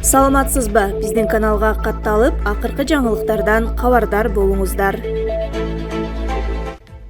Саламатсызбы? Биздин каналга катталып, акыркы жаңылыктардан кабардар болуңуздар.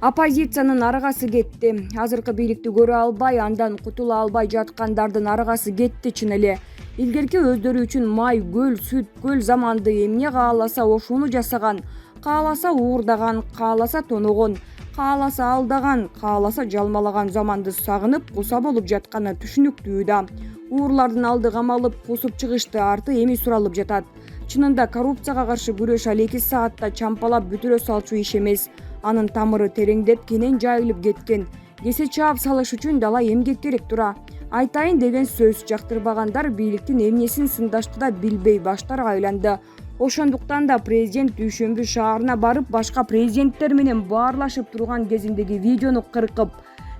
Оппозициянын аргасы кетти. Азыркы бийликти көрө албай, андан кутула албай жаткандардын аргасы кетти чын эле. Илгерки өздөрү үчүн май, көл, сүт, көл заманды эмне кааласа ошону жасаган, кааласа уурдаган, кааласа тоногон, кааласа алдаган, кааласа жалмалаган заманды сагынып куса болуп жатканы түшүнүктүү да. Уурлардын алды камалып, кусуп чыгышты, арты эми суралып жатат. Чынында коррупцияга каршы күрөш ал 2 саатта чампалап бүтүрө салчу иш эмес. Анын тамыры тереңдеп, кенен жайылып кеткен. Кесе чаап салыш үчүн дала эмгек керек тура. Айтайын деген сөз жактырбагандар бийликтин эмнесин сындашты да билбей баштары айланды. Ошондуктан да президент Дүйшөмбү шаарына барып, башка президенттер менен баарлашып турган кезиндеги видеону кыркып,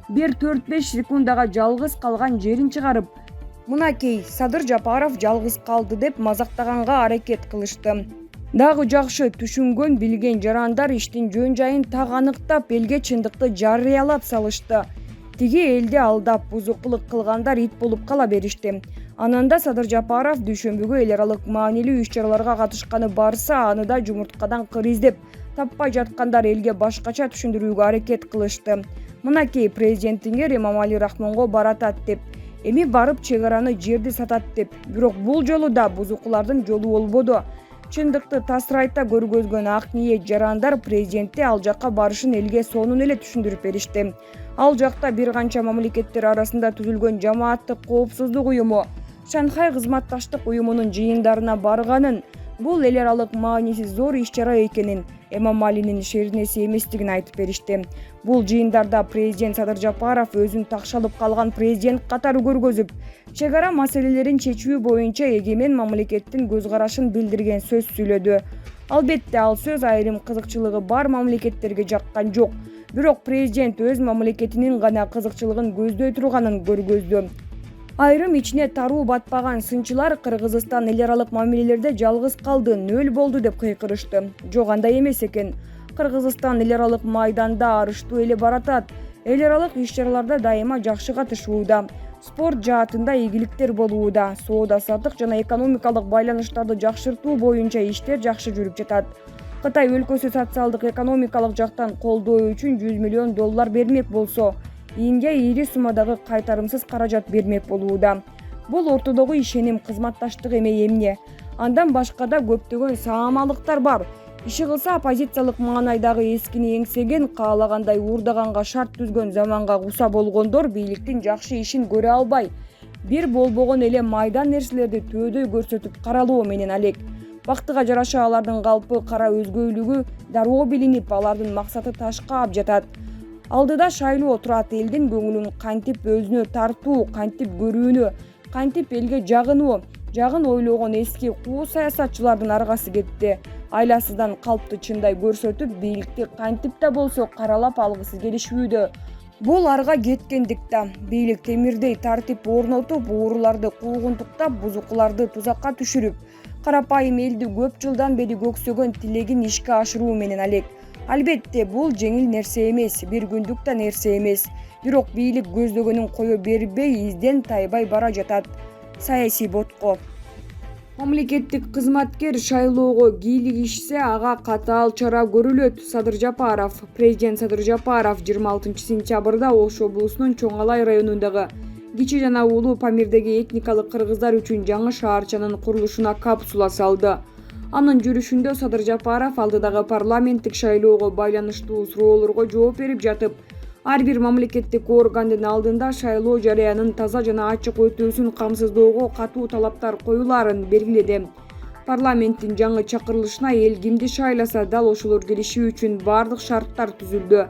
бир 4-5 секундага жалгыз калган жерин чыгарып, мынакей Садыр Жапаров жалгыз калды деп мазактаганга аракет кылышты. Дагы жакшы түшүнгөн, билген жарандар иштин жөн жайын так аныктап, элге чындыкты жарыялап салышты. Тиги элди алдап, бузукулук кылгандар ит болуп кала беришти. Анан да Садыр Жапаров Дүйшөмбүгө эл аралык маанилүү иш-чараларга катышканы барса, аны да жумурткадан кыр издеп таппай жаткандар элге башкача түшүндүрүүгө аракет кылышты. Мынакей президентиңер Эмомали Рахмонго баратат деп, эми барып чек араны жерди сатат деп. Бирок бул жолу да бузукулардын жолу болбоду. Чындыкты тасырайта көргөзгөн ак ниет жарандар президентти ал жакка барышын элге сонун эле түшүндүрүп беришти. Ал жакта бир канча мамлекеттер арасында түзүлгөн жамааттык коопсуздук уюму, Шанхай кызматташтык уюмунун жыйындарына барганын, бул эл аралык мааниси зор иш-чара экенин, Эмомалинин шернеси эместигин айтып беришти. Бул жыйындарда президент Садыр Жапаров өзүн такшалып калган президент катары көргөзүп, чек ара маселелерин чечүү боюнча эгемен мамлекеттин көз карашын билдирген сөз сүйлөдү. Албетте, ал сөз айрым кызыкчылыгы бар мамлекеттерге жаккан жок. Бирок президент өз мамлекетинин гана кызыкчылыгын көздөй турганын көргөздү. Айрым ичине таруу батпаган сынчылар Кыргызстан эл аралык мамилелерде жалгыз калды, нөл болду деп кыйкырышты. Жок, андай эмес экен. Кыргызстан эл аралык майданда арыштуу эле баратат. Эл аралык иш-чараларда дайыма жакшы катышууда. Спорт жаатында ийгиликтер болууда. Соода-саттык жана экономикалык байланыштарды жакшыртуу боюнча иштер жакшы жүрүп жатат. Кытай өлкөсү социалдык экономикалык жактан колдоо үчүн $100 миллион бермек болсо, Индия ири суммадагы кайтарымсыз каражат бермек болууда. Бул ортодогу ишеним, кызматташтык эмне. Андан башка да көптөгөн саамалыктар бар. Иши кылса оппозициялык маанайдагы эскини эңсеген, каалагандай уурдаганга шарт түзгөн заманга куса болгондор бийликтин жакшы ишин көрө албай, бир болбогон эле майдан нерселерди төөдөй көрсөтүп каралоо менен алек. Бактыга жараша алардын калпы, кара өзгөйлүгү дароо билинип, алардын максаты ташка ап жатат. Алдыда шайлоо турат, элдин көңүлүн кантип өзүнө тартуу, кантип көрүүнү, кантип элге жагын ойлогон эски куу саясатчылардын аргасы кетти. Айласыздан калпты чындай көрсөтүп, бийликти кантип да болсо каралап алгысы келишүүдө. Бул арга кеткендик да. Бийлик темирдей тартип орнотуп, ууруларды куугунтуктап, бузукуларды тузакка түшүрүп, карапайым элди көп жылдан бери көксөгөн тилегин ишке ашыруу менен алек. Албетте, бул жеңил нерсе эмес, бир күндүк да нерсе эмес. Бирок бийлик көздөгөнүн кое бербей, изден тайбай бара жатат. Саясий ботко. Мамлекеттик кызматкер шайлоого кийлигишсе, ага катаал чара көрүлөт. Садыр Жапаров. Президент Садыр Жапаров 26 сентябрда Ош облусунун Чоң Алай районундагы Кичи жана Улуу Памирдеги этникалык кыргыздар үчүн жаңы шаарчанын курулушуна капсула салды. Анын жүрүшүндө Садыр Жапаров алдыдагы парламенттик шайлоого байланыштуу суроолорго жооп берип жатып, ар бир мамлекеттик органдын алдында шайлоо жарыянын таза жана ачык өтүүсүн камсыздоого катуу талаптар коюлаарын белгиледи. Парламенттин жаңы чакырылышына эл кимди шайласа, дал ошолор келиши үчүн бардык шарттар түзүлдү.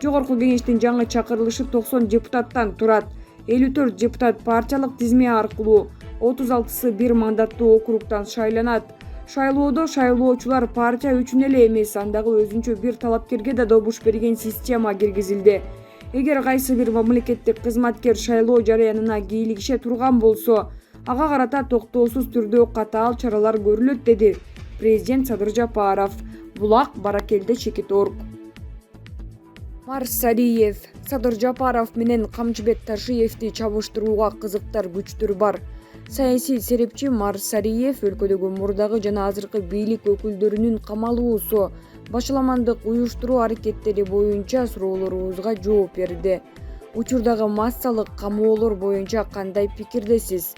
Жогорку кеңештин жаңы чакырылышы 90 депутаттан турат. 54 депутат партиялык тизме аркылуу, 36сы бир мандаттуу округтан шайланат. Шайлоодо шайлоочулар партия үчүн эле эмес, андагы өзүнчө бир талапкерге да добуш берген система киргизилди. Эгер кайсы бир мамлекеттик кызматкер шайлоо жарыянына кийлигише турган болсо, ага карата токтоосуз түрдө катаал чаралар көрүлөт, деди президент Садыр Жапаров. Булак Баракелде Чекиторг. Марсалиев. Садыр Жапаров менен Камчыбек Ташиевди чабыштырууга кызыктар күчтөр бар. Саясий серепчи Марсариев өлкөдөгү мурдагы жана азыркы бийлик өкүлдөрүнүн камалуусу, башаламандык уюштуруу аракеттери боюнча суроолорубузга жооп берди. Учурдагы массалык камоолор боюнча кандай пикирдесиз?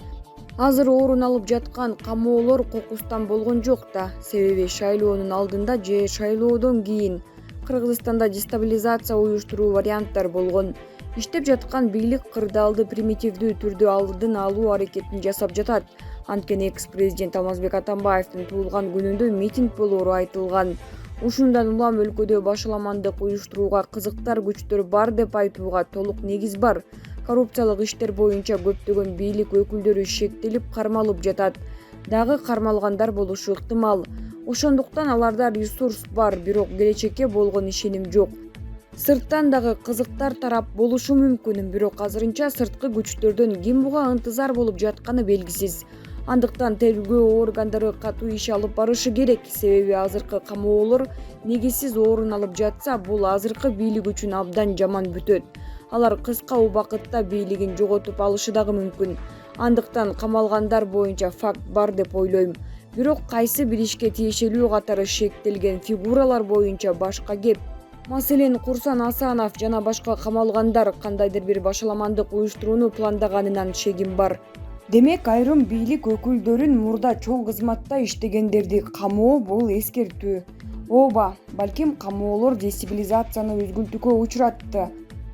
Азыр орун алып жаткан камоолор кокустан болгон жок да. Себеби шайлоонун алдында же шайлоодон кийин Кыргызстанда дестабилизация уюштуруу варианттар болгон. Иштеп жаткан бийлик кырдаалды примитивдүү түрдө алдын алуу аракетин жасап жатат. Анткени экс-президент Алмазбек Атамбаевдин туулган күнүндө митинг болоору айтылган. Ушундан улам өлкөдө башаламандык уюштурууга кызыктар күчтөр бар деп айтууга толук негиз бар. Коррупциялык иштер боюнча көптөгөн бийлик өкүлдөрү шектелип кармалып жатат. Дагы кармалгандар болушу ыктымал. Ошондуктан аларда ресурс бар, бирок келечекке болгон ишеним жок. Сырттан дагы кызыктар тарап болушу мүмкүн, бирок азырынча сырткы күчтөрдөн ким буга ынтызар болуп жатканы белгисиз. Андыктан тергөө органдары катуу иш алып барышы керек, себеби азыркы камоолор негизсиз орун алып жатса, бул азыркы бийлик үчүн абдан жаман бүтөт. Алар кыска убакытта бийлигин жоготуп алышы дагы мүмкүн. Андыктан камалгандар боюнча факт бар деп ойлойм. Бирок кайсы бир ишке тиешелүү катары шектелген фигуралар боюнча башка кеп. Маселен, Курсан Асанов жана башка камалгандар кандайдыр бир башаламандык уюштурууну пландаганынан шегим бар. Демек, айрым бийлик өкүлдөрүн мурда чоң кызматта иштегендерди камоо бул эскертүү. Ооба, балким камоолор дестабилизацияны үзгүлтүүгө учуратты.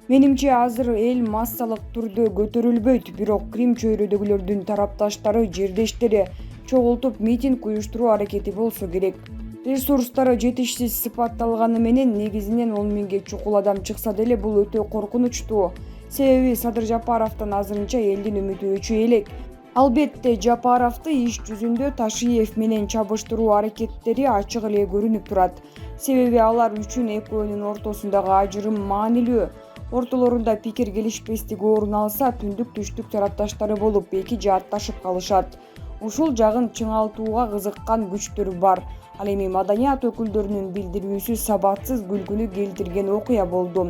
Менимче азыр эл массалык түрдө көтөрүлбөйт, бирок Крим чөйрөдөгүлөрдүн тарапташтары, жердештери чогултуп митинг уюштуруу аракети болсо керек. Ресурстары жетишсиз сыпатталганы менен негизинен 10 миңге чукул адам чыкса деле бул өтө коркунучтуу. Себеби Садыр Жапаровдон азырынча элдин үмүтү өчү элек. Албетте, Жапаровду иш жүзүндө Ташиев менен чабыштыруу аракеттери ачык эле көрүнүп турат. Себеби алар үчүн экөөнүн ортосундагы ажырым маанилүү. Ортолорунда пикир келишпестиги орун алса, түндүк-түштүк тарапташтары болуп эки жаатташып калышат. Ушул жагын чыңалтууга кызыккан күчтөр бар. Ал эми маданият өкүлдөрүнүн билдирүүсү сабатсыз күлкүнү келтирген окуя болду.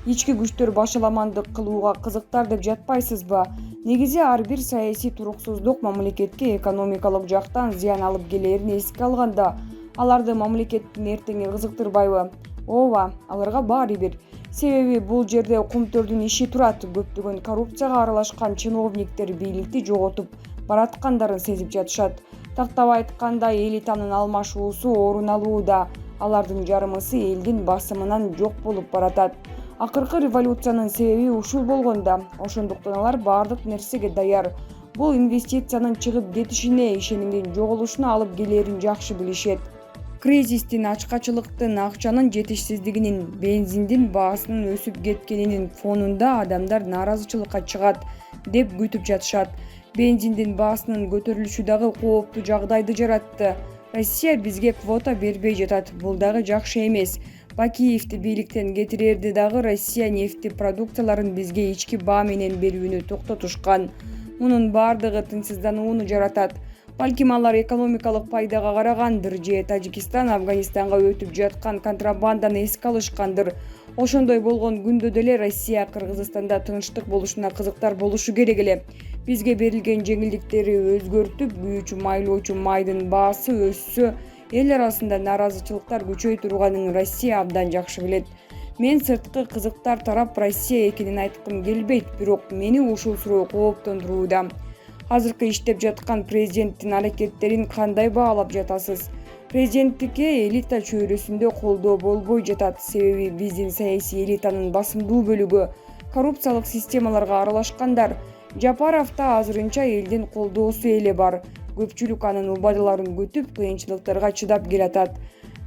Ички күчтөр башаламандык кылууга кызыктар деп жатпайсызбы? Негизи ар бир саясий туруксуздук мамлекетке экономикалык жактан зыян алып келээрин эске алганда, аларды мамлекеттин эртеңи кызыктырбайбы? Ооба, аларга баары бир. Себеби бул жерде кумтөрдүн иши турат. Көптөгөн коррупцияга аралашкан чиновниктер бийликти жоготуп бараткандарын сезип жатышат. Тактап айтканда, элитанын алмашуусу орун алууда. Алардын жарымысы элдин басымынан жок болуп баратат. Акыркы революциянын себеби ушул болгонда. Ошондуктан алар баардык нерсеге даяр. Бул инвестициянын чыгып кетишине, ишенимдин жоголушуна алып келээрин жакшы билишет. Кризистин, ачкачылыктын, акчанын жетишсиздигинин, бензиндин баасынын өсүп кеткенинин фонунда адамдар нааразычылыкка чыгат деп күтүп жатышат. Бензиндин баасынын көтөрүлүшү дагы кооптуу жагдайды жаратты. Россия бизге квота бербей жатат. Бул дагы жакшы эмес. Бакиевди бийликтен кетирерде дагы Россия нефти продукцияларын бизге ички баа менен берүүнү токтотушкан. Мунун баардыгы тынчсызданууну жаратат. Балким алар экономикалык пайдага карагандыр же Тажикстан, Афганистанга өтүп жаткан контрабанданы эске алышкандыр. Ошондой болгон күндө деле Россия Кыргызстанда тынчтык болушуна кызыктар болушу керек эле. Бизге берилген жеңилдиктери өзгөртүп, күйүүчү майлоочу майдын баасы өссө, эл арасында нааразычылыктар күчөй турганын Россия абдан жакшы билет. Мен сырткы кызыктар тарап Россия экенин айткым келбейт, бирок мени ушул суроо кооптондурууда. Азыркы иштеп жаткан президенттин аракеттерин кандай баалап жатасыз? Президенттикке элита чөйрөсүндө колдоо болбой жатат. Себеби биздин саясий элитанын басымдуу бөлүгү коррупциялык системаларга аралашкандар. Жапаровда азырынча элдин колдоосу эле бар. Көпчүлүк анын убадаларын күтүп, кыйынчылыктарга чыдап келатат.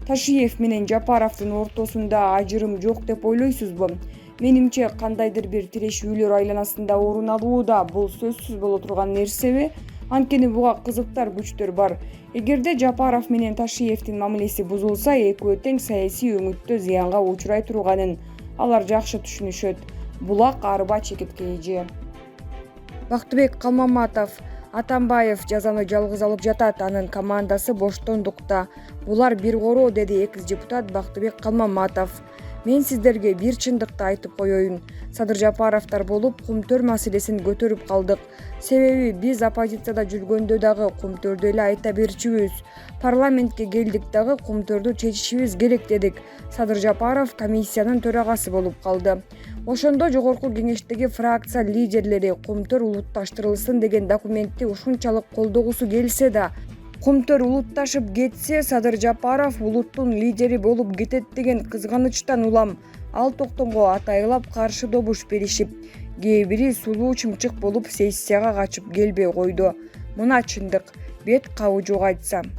Ташиев менен Жапаровдун ортосунда ажырым жок деп ойлойсузбу? Менимче кандайдыр бир тирешүүлөр айланасында орун алууда. Бул сөзсүз боло турган нерсеби? Анткени буга кызыктар күчтөр бар. Эгерде Жапаров менен Ташиевдин мамилеси бузулса, экөө тең саясий өңүттө зыянга учурай турганын алар жакшы түшүнүшөт. Булак арба чекиткей же. Бактыбек Калмаматов: Атамбаев жазаны жалгыз алып жатат, анын командасы боштондукта. Булар бир короо, деди экс-депутат Бактыбек Калмаматов. Мен сиздерге бир чындыкты айтып коеюн. Садыр Жапаровдор болуп Кумтөр маселесин көтөрүп калдык. Себеби биз оппозицияда жүргөндө дагы Кумтөрдү эле айта берчүбүз. Парламентке келдик дагы Кумтөрдү чечишибиз керек дедик. Садыр Жапаров комиссиянын төрагасы болуп калды. Ошондо жогорку кеңештеги фракция лидерлери Кумтөр улутташтырылсын деген документти ушунчалык колдогусу келсе да, Кумтөр улутташып кетсе, Садыр Жапаров улуттун лидери болуп кетет деген кызганычтан улам ал токтомго атайлап каршы добуш беришип, кээ бири сулуу чымчык болуп сессияга качып келбей койду. Мына чындык, бет кабыжук айтсам.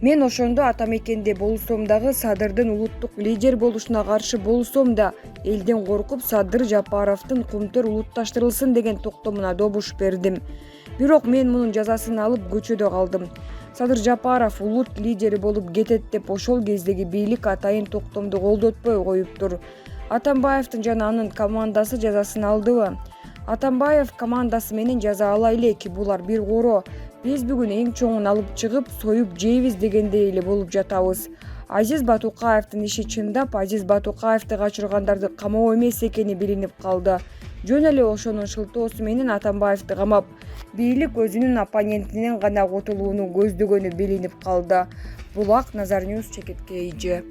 Мен ошондо ата мекенде болсом дагы Садырдын улуттук лидер болушуна каршы болсом да, элден коркуп Садыр Жапаровдун Кумтөр улутташтырылсын деген токтомуна добуш бердим. Бирок мен мунун жазасын алып көчөдө калдым. Садыр Жапаров улут лидери болуп кетет деп ошол кездеги бийлик атайын токтомду колдотпой коюптур. Атамбаевдин жана анын командасы жазасын алдыбы? Атамбаев командасы менен жаза ала элек, булар бир коро. Биз бүгүн эң чоңун алып чыгып, союп жейбиз дегендей эле болуп жатабыз. Азиз Батукаевдин иши чындап, Азиз Батукаевди качыргандарды камоо эмес экени билинип калды. Жөн эле ошонун шылтоосу менен Атамбаевди камап, бийлик өзүнүн оппонентинен гана котулууну көздөгөнү билинип калды. Булак Назар Ньюс чекитке ийже.